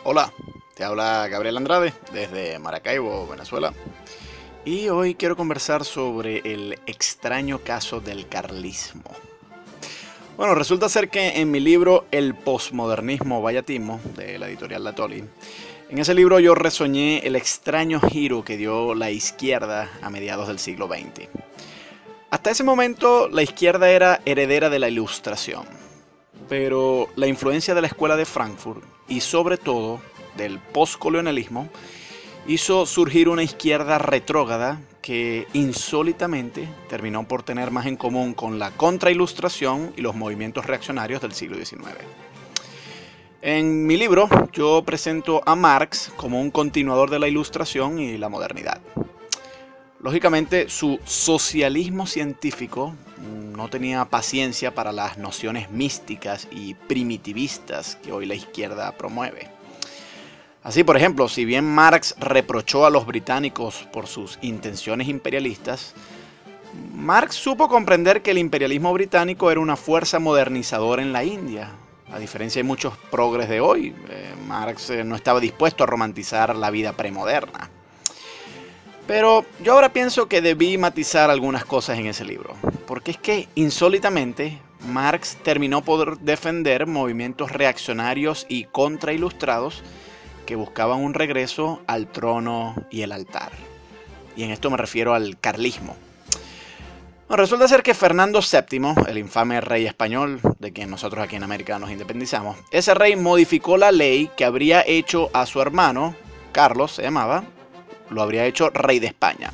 Hola, te habla Gabriel Andrade desde Maracaibo, Venezuela. Y hoy quiero conversar sobre el extraño caso del carlismo. Bueno, resulta ser que en mi libro El posmodernismo vallatismo, de la editorial La Toli, en ese libro yo resoñé el extraño giro que dio la izquierda a mediados del siglo XX. Hasta ese momento la izquierda era heredera de la Ilustración, pero la influencia de la Escuela de Frankfurt y sobre todo del postcolonialismo hizo surgir una izquierda retrógrada que insólitamente terminó por tener más en común con la contrailustración y los movimientos reaccionarios del siglo XIX. En mi libro yo presento a Marx como un continuador de la Ilustración y la modernidad. Lógicamente, su socialismo científico no tenía paciencia para las nociones místicas y primitivistas que hoy la izquierda promueve. Así, por ejemplo, si bien Marx reprochó a los británicos por sus intenciones imperialistas, Marx supo comprender que el imperialismo británico era una fuerza modernizadora en la India. A diferencia de muchos progres de hoy, Marx no estaba dispuesto a romantizar la vida premoderna. Pero yo ahora pienso que debí matizar algunas cosas en ese libro, porque es que insólitamente Marx terminó por defender movimientos reaccionarios y contrailustrados que buscaban un regreso al trono y el altar. Y en esto me refiero al carlismo. Bueno, resulta ser que Fernando VII, el infame rey español, de quien nosotros aquí en América nos independizamos, ese rey modificó la ley que habría hecho a su hermano, Carlos se llamaba, lo habría hecho rey de España.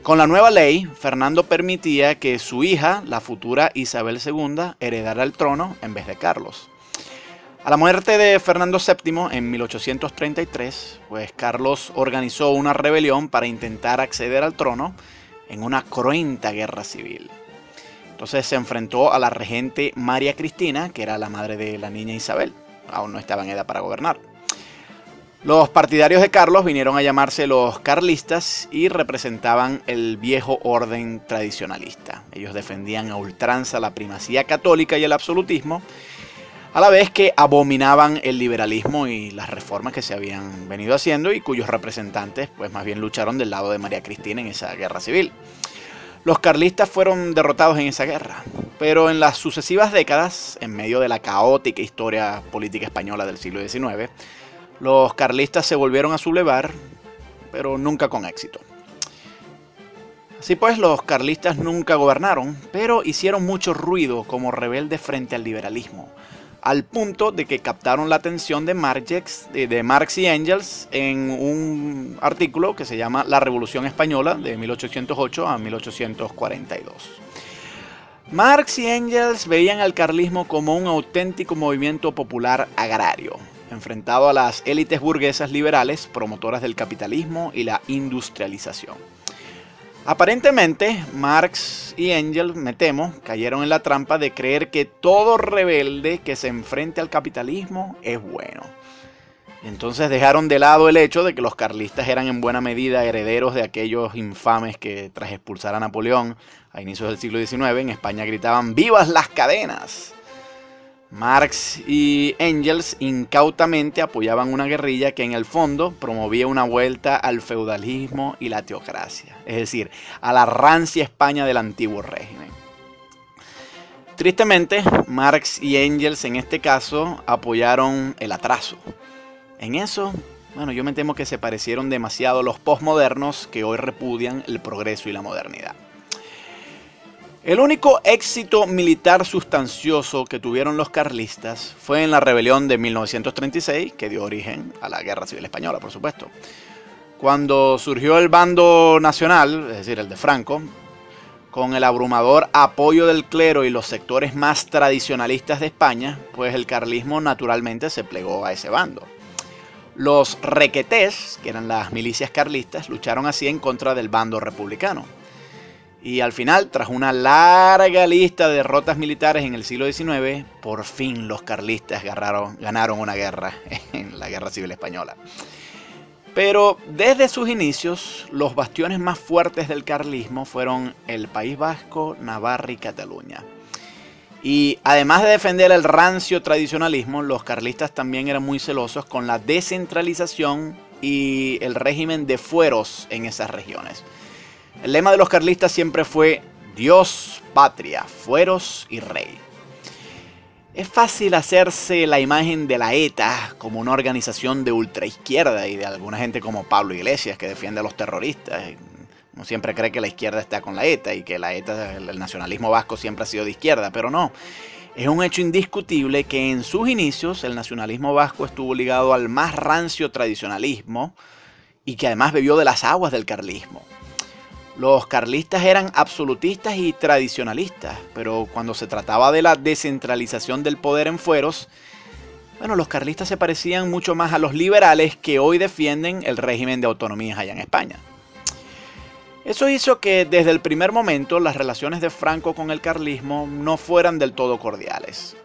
Con la nueva ley, Fernando permitía que su hija, la futura Isabel II, heredara el trono en vez de Carlos. A la muerte de Fernando VII en 1833, pues Carlos organizó una rebelión para intentar acceder al trono en una cruenta guerra civil. Entonces se enfrentó a la regente María Cristina, que era la madre de la niña Isabel. Aún no estaba en edad para gobernar. Los partidarios de Carlos vinieron a llamarse los carlistas y representaban el viejo orden tradicionalista. Ellos defendían a ultranza la primacía católica y el absolutismo, a la vez que abominaban el liberalismo y las reformas que se habían venido haciendo y cuyos representantes pues más bien lucharon del lado de María Cristina en esa guerra civil. Los carlistas fueron derrotados en esa guerra, pero en las sucesivas décadas, en medio de la caótica historia política española del siglo XIX, los carlistas se volvieron a sublevar, pero nunca con éxito. Así pues, los carlistas nunca gobernaron, pero hicieron mucho ruido como rebeldes frente al liberalismo, al punto de que captaron la atención de Marx y Engels en un artículo que se llama La Revolución Española de 1808 a 1842. Marx y Engels veían al carlismo como un auténtico movimiento popular agrario, enfrentado a las élites burguesas liberales promotoras del capitalismo y la industrialización. Aparentemente, Marx y Engels, me temo, cayeron en la trampa de creer que todo rebelde que se enfrente al capitalismo es bueno. Entonces dejaron de lado el hecho de que los carlistas eran en buena medida herederos de aquellos infames que tras expulsar a Napoleón a inicios del siglo XIX en España gritaban ¡Vivas las cadenas! Marx y Engels incautamente apoyaban una guerrilla que en el fondo promovía una vuelta al feudalismo y la teocracia, es decir, a la rancia España del antiguo régimen. Tristemente, Marx y Engels en este caso apoyaron el atraso. En eso, bueno, yo me temo que se parecieron demasiado a los posmodernos que hoy repudian el progreso y la modernidad. El único éxito militar sustancioso que tuvieron los carlistas fue en la rebelión de 1936, que dio origen a la Guerra Civil Española, por supuesto. Cuando surgió el bando nacional, es decir, el de Franco, con el abrumador apoyo del clero y los sectores más tradicionalistas de España, pues el carlismo naturalmente se plegó a ese bando. Los requetés, que eran las milicias carlistas, lucharon así en contra del bando republicano. Y al final, tras una larga lista de derrotas militares en el siglo XIX, por fin los carlistas ganaron una guerra en la Guerra Civil Española. Pero desde sus inicios, los bastiones más fuertes del carlismo fueron el País Vasco, Navarra y Cataluña. Y además de defender el rancio tradicionalismo, los carlistas también eran muy celosos con la descentralización y el régimen de fueros en esas regiones. El lema de los carlistas siempre fue Dios, patria, fueros y rey. Es fácil hacerse la imagen de la ETA como una organización de ultraizquierda y de alguna gente como Pablo Iglesias que defiende a los terroristas. Uno siempre cree que la izquierda está con la ETA y que la ETA, el nacionalismo vasco siempre ha sido de izquierda, pero no. Es un hecho indiscutible que en sus inicios el nacionalismo vasco estuvo ligado al más rancio tradicionalismo y que además bebió de las aguas del carlismo. Los carlistas eran absolutistas y tradicionalistas, pero cuando se trataba de la descentralización del poder en fueros, bueno, los carlistas se parecían mucho más a los liberales que hoy defienden el régimen de autonomías allá en España. Eso hizo que desde el primer momento las relaciones de Franco con el carlismo no fueran del todo cordiales.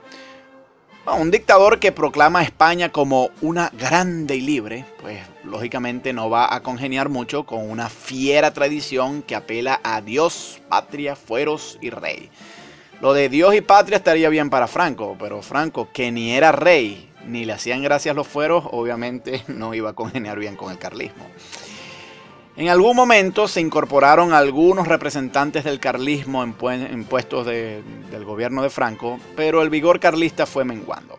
Un dictador que proclama a España como una grande y libre, pues lógicamente no va a congeniar mucho con una fiera tradición que apela a Dios, patria, fueros y rey. Lo de Dios y patria estaría bien para Franco, pero Franco, que ni era rey ni le hacían gracias los fueros, obviamente no iba a congeniar bien con el carlismo. En algún momento se incorporaron algunos representantes del carlismo en puestos del gobierno de Franco, pero el vigor carlista fue menguando.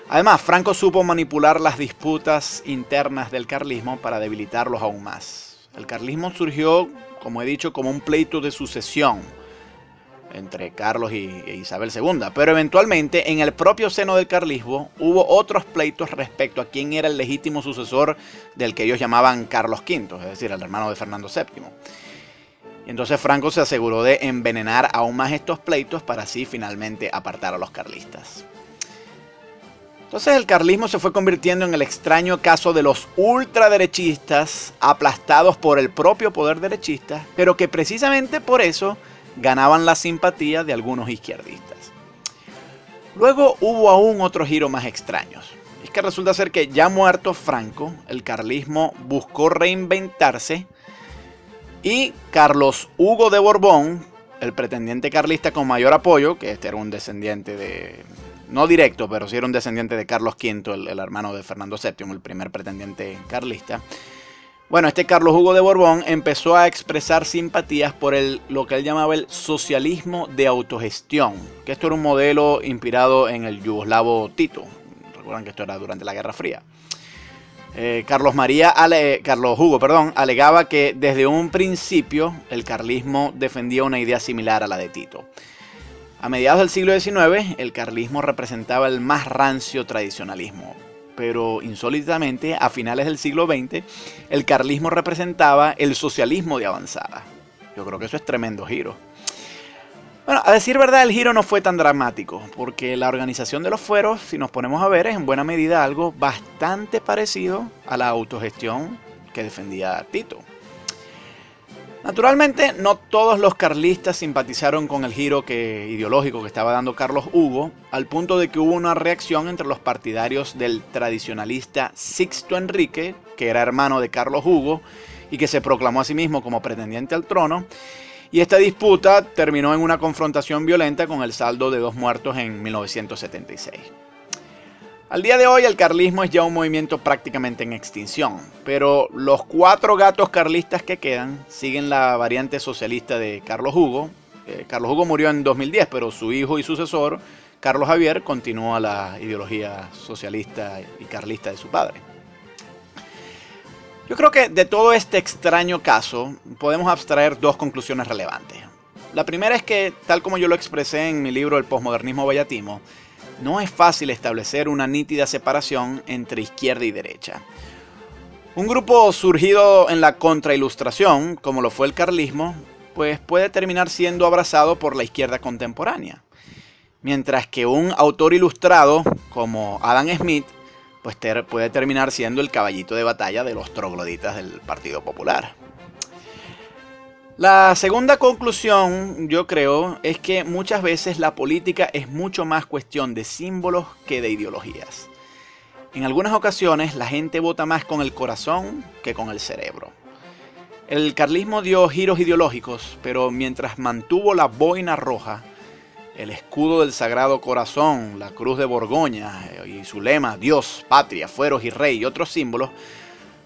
Además, Franco supo manipular las disputas internas del carlismo para debilitarlos aún más. El carlismo surgió, como he dicho, como un pleito de sucesión entre Carlos e Isabel II, pero eventualmente en el propio seno del carlismo hubo otros pleitos respecto a quién era el legítimo sucesor del que ellos llamaban Carlos V, es decir, el hermano de Fernando VII. Y entonces Franco se aseguró de envenenar aún más estos pleitos para así finalmente apartar a los carlistas. Entonces el carlismo se fue convirtiendo en el extraño caso de los ultraderechistas aplastados por el propio poder derechista, pero que precisamente por eso ganaban la simpatía de algunos izquierdistas. Luego hubo aún otro giro más extraños. Es que resulta ser que ya muerto Franco, el carlismo buscó reinventarse y Carlos Hugo de Borbón, el pretendiente carlista con mayor apoyo, que este era un descendiente de, no directo, pero sí era un descendiente de Carlos V, el hermano de Fernando VII, el primer pretendiente carlista. Bueno, este Carlos Hugo de Borbón empezó a expresar simpatías por lo que él llamaba el socialismo de autogestión, que esto era un modelo inspirado en el yugoslavo Tito. Recuerdan que esto era durante la Guerra Fría. Carlos Hugo alegaba que desde un principio el carlismo defendía una idea similar a la de Tito. A mediados del siglo XIX, el carlismo representaba el más rancio tradicionalismo. Pero insólitamente, a finales del siglo XX, el carlismo representaba el socialismo de avanzada. Yo creo que eso es tremendo giro. Bueno, a decir verdad, el giro no fue tan dramático, porque la organización de los fueros, si nos ponemos a ver, es en buena medida algo bastante parecido a la autogestión que defendía Tito. Naturalmente, no todos los carlistas simpatizaron con el giro ideológico que estaba dando Carlos Hugo, al punto de que hubo una reacción entre los partidarios del tradicionalista Sixto Enrique, que era hermano de Carlos Hugo y que se proclamó a sí mismo como pretendiente al trono, y esta disputa terminó en una confrontación violenta con el saldo de 2 muertos en 1976. Al día de hoy el carlismo es ya un movimiento prácticamente en extinción, pero los 4 gatos carlistas que quedan siguen la variante socialista de Carlos Hugo. Carlos Hugo murió en 2010, pero su hijo y sucesor, Carlos Javier, continúa la ideología socialista y carlista de su padre. Yo creo que de todo este extraño caso podemos abstraer 2 conclusiones relevantes. La primera es que, tal como yo lo expresé en mi libro El posmodernismo vallatimo, no es fácil establecer una nítida separación entre izquierda y derecha. Un grupo surgido en la contrailustración, como lo fue el carlismo, pues puede terminar siendo abrazado por la izquierda contemporánea. Mientras que un autor ilustrado, como Adam Smith, pues puede terminar siendo el caballito de batalla de los trogloditas del Partido Popular. La segunda conclusión, yo creo, es que muchas veces la política es mucho más cuestión de símbolos que de ideologías. En algunas ocasiones la gente vota más con el corazón que con el cerebro. El carlismo dio giros ideológicos, pero mientras mantuvo la boina roja, el escudo del Sagrado Corazón, la cruz de Borgoña y su lema, Dios, patria, fueros y rey y otros símbolos,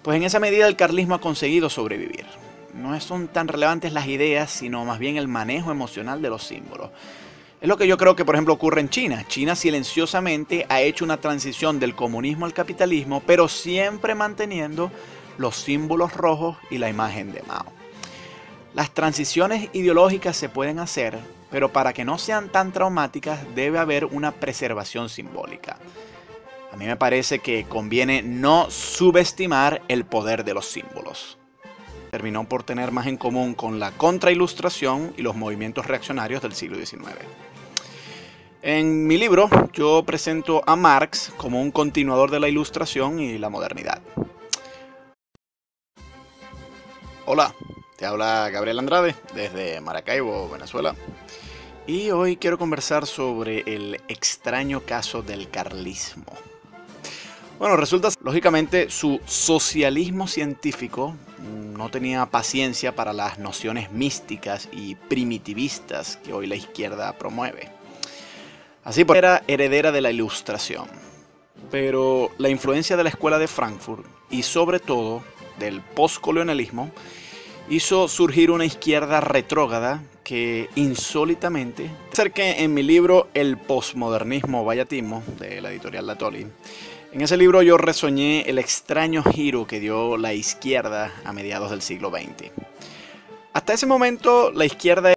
pues en esa medida el carlismo ha conseguido sobrevivir. No son tan relevantes las ideas, sino más bien el manejo emocional de los símbolos. Es lo que yo creo que, por ejemplo, ocurre en China. China silenciosamente ha hecho una transición del comunismo al capitalismo, pero siempre manteniendo los símbolos rojos y la imagen de Mao. Las transiciones ideológicas se pueden hacer, pero para que no sean tan traumáticas debe haber una preservación simbólica. A mí me parece que conviene no subestimar el poder de los símbolos. Terminó por tener más en común con la contrailustración y los movimientos reaccionarios del siglo XIX. En mi libro yo presento a Marx como un continuador de la Ilustración y la modernidad. Hola, te habla Gabriel Andrade desde Maracaibo, Venezuela. Y hoy quiero conversar sobre el extraño caso del carlismo. Bueno, resulta, lógicamente, su socialismo científico no tenía paciencia para las nociones místicas y primitivistas que hoy la izquierda promueve. Así pues, era heredera de la Ilustración, pero la influencia de la Escuela de Frankfurt y sobre todo del postcolonialismo hizo surgir una izquierda retrógrada que insólitamente, acerqué en mi libro El Postmodernismo Vallatismo, de la editorial La Tolly. En ese libro yo reseñé el extraño giro que dio la izquierda a mediados del siglo XX. Hasta ese momento la izquierda